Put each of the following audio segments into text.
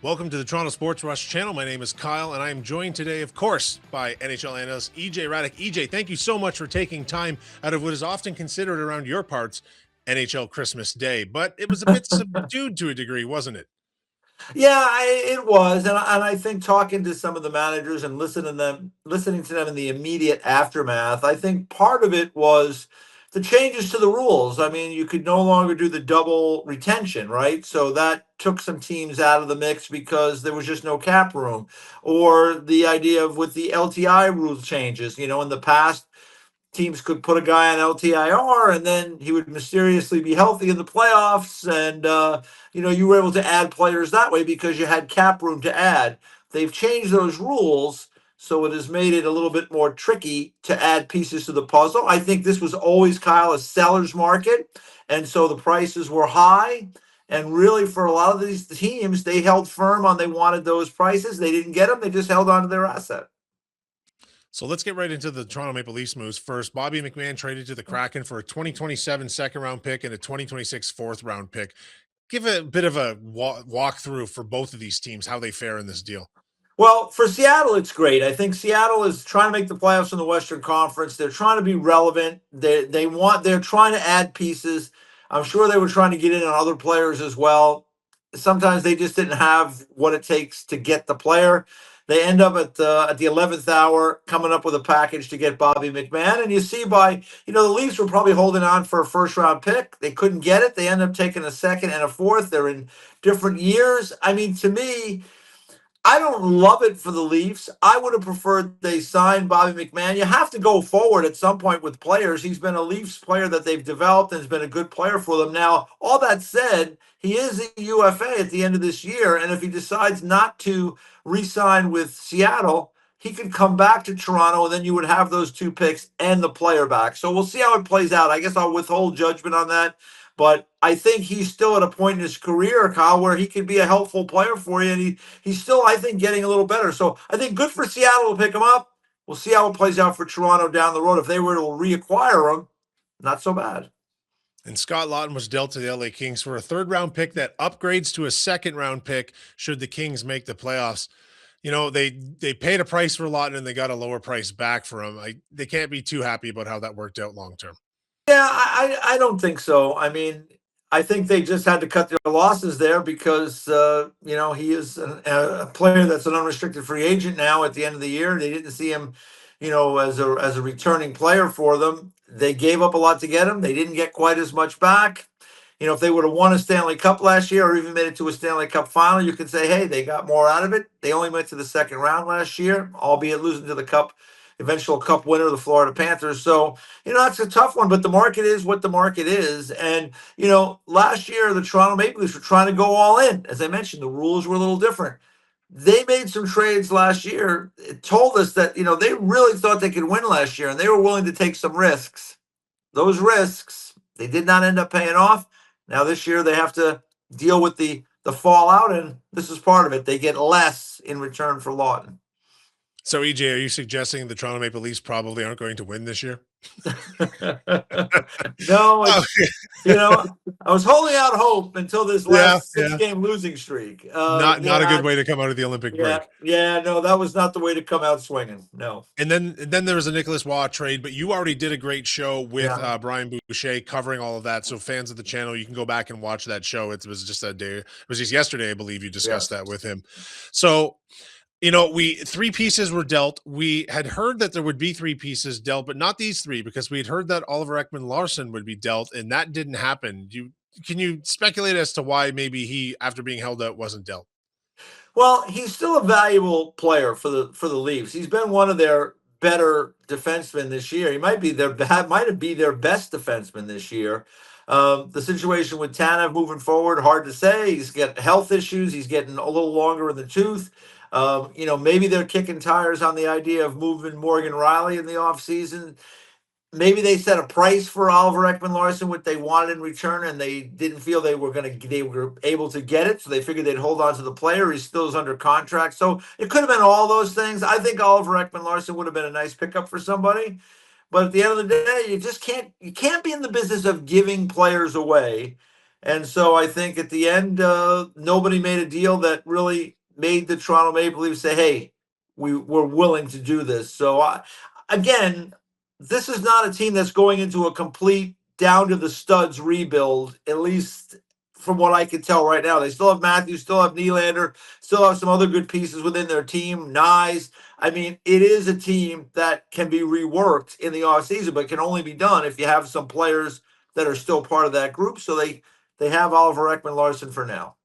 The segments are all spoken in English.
Welcome to the Toronto Sports Rush channel. My name is Kyle, and I am joined today, of course, by NHL analyst E.J. Hradek. E.J., thank you so much for taking time out of what is often considered around your parts NHL Christmas Day. But it was a bit subdued to a degree, wasn't it? Yeah, it was, and I think talking to some of the managers and listening to them in the immediate aftermath, I think part of it was the changes to the rules. I mean, you could no longer do the double retention, right? So that took some teams out of the mix because there was just no cap room, or the idea of with the LTI rules changes. In the past teams could put a guy on LTIR and then he would mysteriously be healthy in the playoffs. And, you were able to add players that way because you had cap room to add. They've changed those rules. So it has made it a little bit more tricky to add pieces to the puzzle. I think this was always, Kyle, a seller's market. And so the prices were high. And really, for a lot of these teams, they held firm on they wanted those prices. They didn't get them. They just held on to their asset. So let's get right into the Toronto Maple Leafs moves first. Bobby McMann traded to the Kraken for a 2027 second round pick and a 2026 fourth round pick. Give a bit of a walkthrough for both of these teams, how they fare in this deal. Well, for Seattle, it's great. I think Seattle is trying to make the playoffs in the Western Conference. They're trying to be relevant. They're trying to add pieces. I'm sure they were trying to get in on other players as well. Sometimes they just didn't have what it takes to get the player. They end up at the 11th hour coming up with a package to get Bobby McMann. And you see the Leafs were probably holding on for a first round pick. They couldn't get it. They end up taking a second and a fourth. They're in different years. I mean, to me, I don't love it for the Leafs. I would have preferred they signed Bobby McMann. You have to go forward at some point with players. He's been a Leafs player that they've developed and has been a good player for them. Now, all that said, he is a UFA at the end of this year. And if he decides not to re sign with Seattle, he could come back to Toronto and then you would have those two picks and the player back. So we'll see how it plays out. I guess I'll withhold judgment on that. But I think he's still at a point in his career, Kyle, where he can be a helpful player for you. And he's still, I think, getting a little better. So I think good for Seattle to pick him up. We'll see how it plays out for Toronto down the road. If they were to reacquire him, not so bad. And Scott Laughton was dealt to the LA Kings for a third round pick that upgrades to a second round pick should the Kings make the playoffs. They paid a price for Laughton and they got a lower price back for him. They can't be too happy about how that worked out long term. Yeah, I don't think so. I mean, I think they just had to cut their losses there because he is a player that's an unrestricted free agent now at the end of the year. They didn't see him, as a returning player for them. They gave up a lot to get him. They didn't get quite as much back. If they would have won a Stanley Cup last year or even made it to a Stanley Cup final, you could say, hey, they got more out of it. They only went to the second round last year, albeit losing to the Cup eventual Cup winner, the Florida Panthers. So, it's a tough one, but the market is what the market is. And, last year, the Toronto Maple Leafs were trying to go all in. As I mentioned, the rules were a little different. They made some trades last year. It told us that, they really thought they could win last year and they were willing to take some risks. Those risks, they did not end up paying off. Now, this year, they have to deal with the fallout, and this is part of it. They get less in return for Laughton. So, EJ, are you suggesting the Toronto Maple Leafs probably aren't going to win this year? No, I was holding out hope until this last six-game losing streak. Not a good way to come out of the Olympic break. Yeah, no, that was not the way to come out swinging. No. And then there was a Nicholas Waugh trade, but you already did a great show with Brian Boucher covering all of that. So fans of the channel, you can go back and watch that show. It was just yesterday, I believe you discussed that with him. So, three pieces were dealt. We had heard that there would be three pieces dealt, but not these three, because we had heard that Oliver Ekman-Larsson would be dealt, and that didn't happen. Can you speculate as to why maybe he, after being held out, wasn't dealt? Well, he's still a valuable player for the Leafs. He's been one of their better defensemen this year. He might be their best defenseman this year. The situation with Tanev moving forward, hard to say. He's got health issues. He's getting a little longer in the tooth. Maybe they're kicking tires on the idea of moving Morgan Riley in the offseason. Maybe they set a price for Oliver Ekman-Larsson, what they wanted in return, and they didn't feel they were able to get it, so they figured they'd hold on to the player. He still is under contract, so it could have been all those things. I think Oliver Ekman-Larsson would have been a nice pickup for somebody, but at the end of the day, you can't be in the business of giving players away And so I think at the end, nobody made a deal that really made the Toronto Maple Leafs say, "Hey, we're willing to do this." So again, this is not a team that's going into a complete down to the studs rebuild. At least from what I can tell right now, they still have Matthews, still have Nylander, still have some other good pieces within their team. Nyes. I mean, it is a team that can be reworked in the offseason, but can only be done if you have some players that are still part of that group. So they have Oliver Ekman-Larsson for now.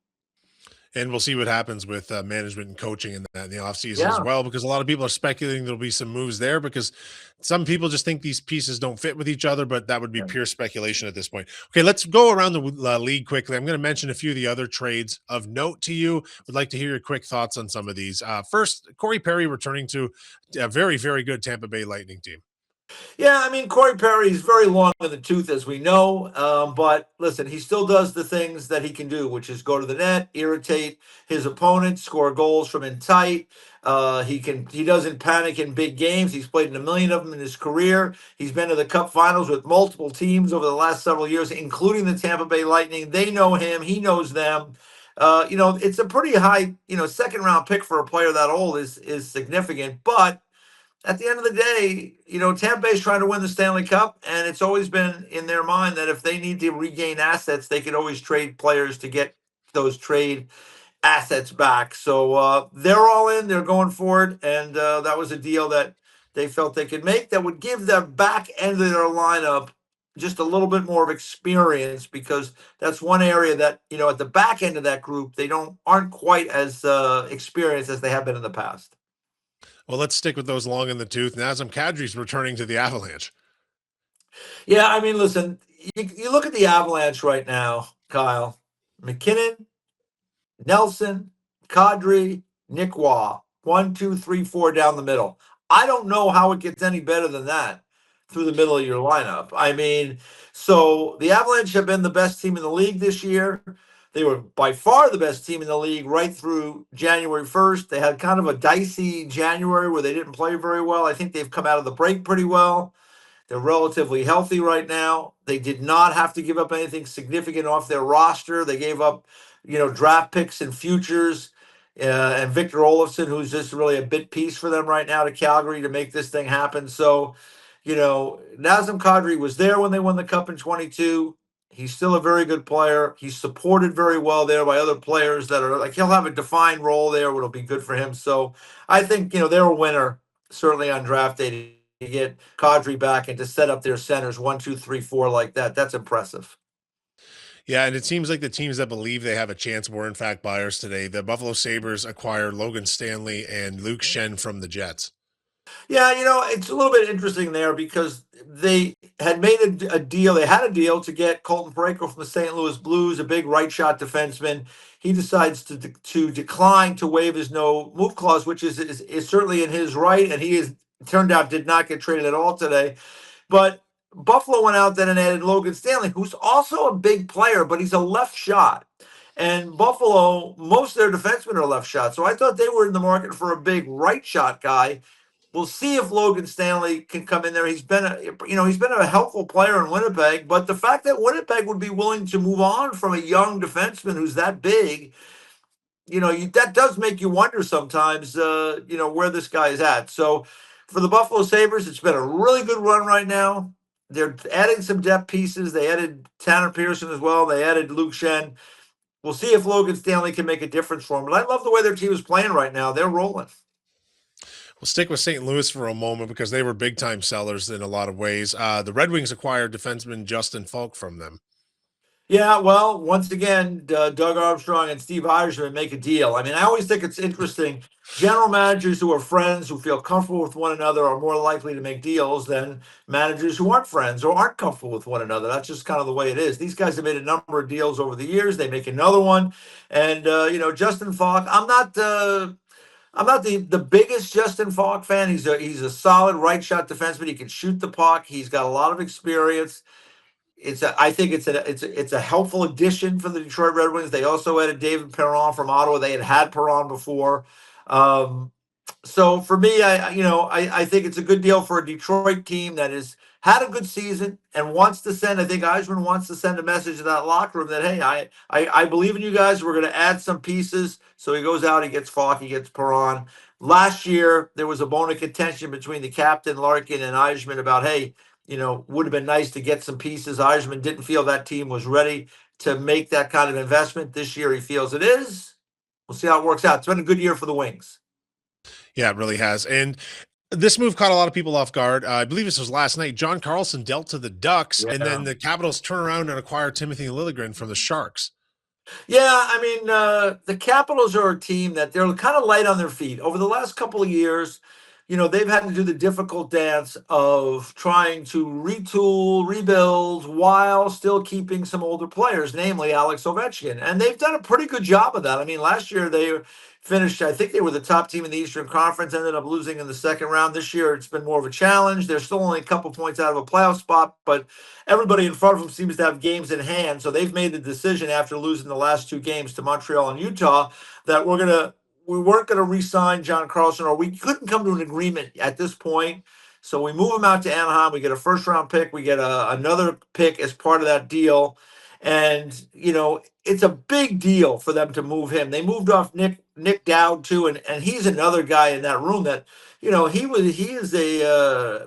And we'll see what happens with management and coaching in the offseason as Yeah. well, because a lot of people are speculating there'll be some moves there because some people just think these pieces don't fit with each other, but that would be Yeah. pure speculation at this point. Okay, let's go around the league quickly. I'm going to mention a few of the other trades of note to you. Would like to hear your quick thoughts on some of these. First, Corey Perry returning to a very, very good Tampa Bay Lightning team. Yeah, I mean, Corey Perry is very long in the tooth, as we know. But listen, he still does the things that he can do, which is go to the net, irritate his opponent, score goals from in tight. He doesn't panic in big games. He's played in a million of them in his career. He's been to the Cup Finals with multiple teams over the last several years, including the Tampa Bay Lightning. They know him. He knows them. It's a pretty high, second round pick for a player that old is significant, but at the end of the day, Tampa Bay's trying to win the Stanley Cup, and it's always been in their mind that if they need to regain assets, they can always trade players to get those trade assets back. So they're all in, they're going for it, and that was a deal that they felt they could make that would give the back end of their lineup just a little bit more of experience, because that's one area that at the back end of that group they aren't quite as experienced as they have been in the past. Well, let's stick with those long in the tooth. Nazem Kadri's returning to the Avalanche. Yeah, I mean, listen, you look at the Avalanche right now, Kyle. McKinnon, Nelson, Kadri, Nick Waugh. 1, 2, 3, 4 down the middle. I don't know how it gets any better than that through the middle of your lineup. I mean, so the Avalanche have been the best team in the league this year. They were by far the best team in the league right through January 1st. They had kind of a dicey January where they didn't play very well. I think they've come out of the break pretty well. They're relatively healthy right now. They did not have to give up anything significant off their roster. They gave up, draft picks and futures, and Victor Olofsson, who's just really a bit piece for them right now to Calgary to make this thing happen. So, Nazem Kadri was there when they won the Cup in 22. He's still a very good player. He's supported very well there by other players that are like, he'll have a defined role there, which will be good for him. So I think, they're a winner, certainly on draft day, to get Kadri back and to set up their centers 1, 2, 3, 4 like that. That's impressive. Yeah, and it seems like the teams that believe they have a chance were in fact buyers today. The Buffalo Sabres acquired Logan Stanley and Luke Shen from the Jets. Yeah, it's a little bit interesting there because they had made a deal. They had a deal to get Colton Parayko from the St. Louis Blues, a big right shot defenseman. He decides to decline to waive his no move clause, which is certainly in his right, and he is turned out did not get traded at all today. But Buffalo went out then and added Logan Stanley, who's also a big player, but he's a left shot. And Buffalo, most of their defensemen are left shot. So I thought they were in the market for a big right shot guy. We'll see if Logan Stanley can come in there. He's been a helpful player in Winnipeg, but the fact that Winnipeg would be willing to move on from a young defenseman who's that big, that does make you wonder sometimes, where this guy is at. So for the Buffalo Sabres, it's been a really good run right now. They're adding some depth pieces. They added Tanner Pearson as well. They added Luke Shen. We'll see if Logan Stanley can make a difference for them. But I love the way their team is playing right now. They're rolling. We'll stick with St. Louis for a moment because they were big time sellers in a lot of ways. The Red Wings acquired defenseman Justin Falk from them. Yeah, well, once again, Doug Armstrong and Steve Yzerman make a deal. I mean, I always think it's interesting. General managers who are friends, who feel comfortable with one another, are more likely to make deals than managers who aren't friends or aren't comfortable with one another. That's just kind of the way it is. These guys have made a number of deals over the years. They make another one, and Justin Falk. I'm not the biggest Justin Falk fan. He's a solid right shot defenseman. He can shoot the puck. He's got a lot of experience. I think it's a helpful addition for the Detroit Red Wings. They also added David Perron from Ottawa. They had Perron before. So for me, I think it's a good deal for a Detroit team that had a good season and wants to send, I think Yzerman wants to send a message to that locker room that, hey, I believe in you guys. We're going to add some pieces. So he goes out, he gets Falk, he gets Perron. Last year, there was a bone of contention between the captain, Larkin, and Yzerman about, hey, would have been nice to get some pieces. Yzerman didn't feel that team was ready to make that kind of investment. This year, he feels it is. We'll see how it works out. It's been a good year for the Wings. Yeah, it really has. And this move caught a lot of people off guard. I believe this was last night. John Carlson dealt to the Ducks, and then the Capitals turn around and acquire Timothy Liljegren from the Sharks. Yeah, I mean, the Capitals are a team that they're kind of light on their feet. Over the last couple of years, they've had to do the difficult dance of trying to retool, rebuild, while still keeping some older players, namely Alex Ovechkin. And they've done a pretty good job of that. I mean, last year they finished, I think they were the top team in the Eastern Conference, ended up losing in the second round. This year, it's been more of a challenge. They're still only a couple points out of a playoff spot, but everybody in front of them seems to have games in hand. So they've made the decision after losing the last two games to Montreal and Utah that we weren't going to re-sign John Carlson, or we couldn't come to an agreement at this point. So we move him out to Anaheim. We get a first-round pick. We get another pick as part of that deal. And, it's a big deal for them to move him. They moved off Nick Dowd, too, and he's another guy in that room that, he is a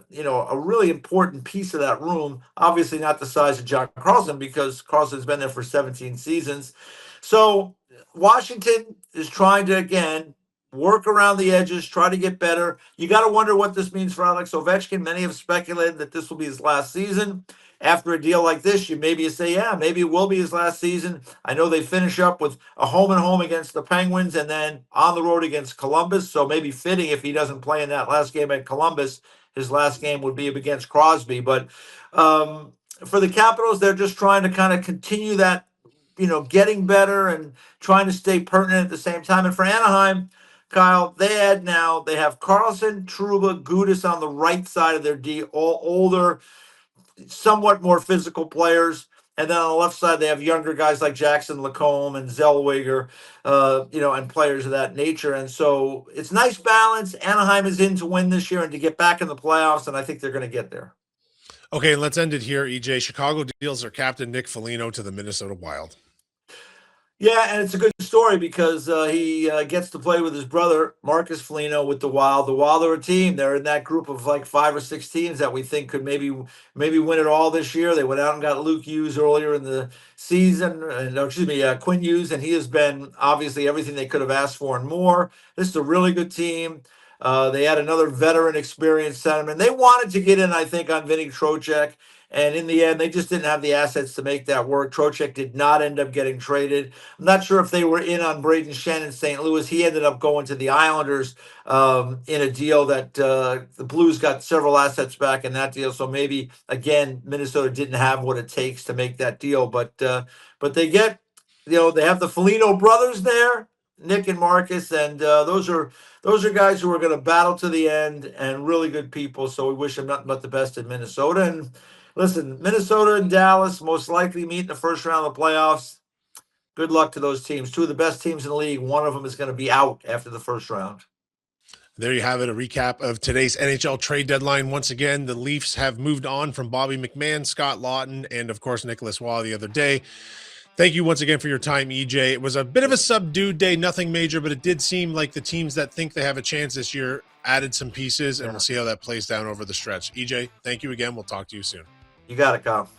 really important piece of that room. Obviously not the size of John Carlson, because Carlson's been there for 17 seasons. So Washington is trying to, again, work around the edges, try to get better. You got to wonder what this means for Alex Ovechkin. Many have speculated that this will be his last season. After a deal like this, you say, yeah, maybe it will be his last season. I know they finish up with a home and home against the Penguins and then on the road against Columbus. So maybe fitting if he doesn't play in that last game at Columbus, his last game would be against Crosby. But for the Capitals, they're just trying to kind of continue that, getting better and trying to stay pertinent at the same time. And for Anaheim, Kyle, they have Carlson, Trouba, Gudas on the right side of their D, all older, somewhat more physical players. And then on the left side, they have younger guys like Jackson Lacombe and Zellweger, and players of that nature. And so it's nice balance. Anaheim is in to win this year and to get back in the playoffs, and I think they're going to get there. Okay, and let's end it here, EJ. Chicago deals their captain, Nick Foligno, to the Minnesota Wild. Yeah, and it's a good story because he gets to play with his brother, Marcus Foligno, with the Wild. The Wild are a team. They're in that group of like 5 or 6 teams that we think could maybe win it all this year. They went out and got Luke Hughes earlier in the season, Quinn Hughes, and he has been obviously everything they could have asked for and more. This is a really good team. They had another veteran experienced centerman. They wanted to get in, I think, on Vinny Trocheck. And in the end, they just didn't have the assets to make that work. Trocheck did not end up getting traded. I'm not sure if they were in on Braden Shen in St. Louis. He ended up going to the Islanders in a deal that the Blues got several assets back in that deal. So maybe, again, Minnesota didn't have what it takes to make that deal. But they get, they have the Foligno brothers there, Nick and Marcus, and those are guys who are going to battle to the end and really good people. So we wish them nothing but the best in Minnesota. And listen, Minnesota and Dallas most likely meet in the first round of the playoffs. Good luck to those teams. 2 of the best teams in the league. One of them is going to be out after the first round. There you have it, a recap of today's NHL trade deadline. Once again, the Leafs have moved on from Bobby McMann, Scott Laughton, and of course, Nicholas Waugh the other day. Thank you once again for your time, EJ. It was a bit of a subdued day, nothing major, but it did seem like the teams that think they have a chance this year added some pieces, and we'll see how that plays down over the stretch. EJ, thank you again. We'll talk to you soon. You got it, Kyle.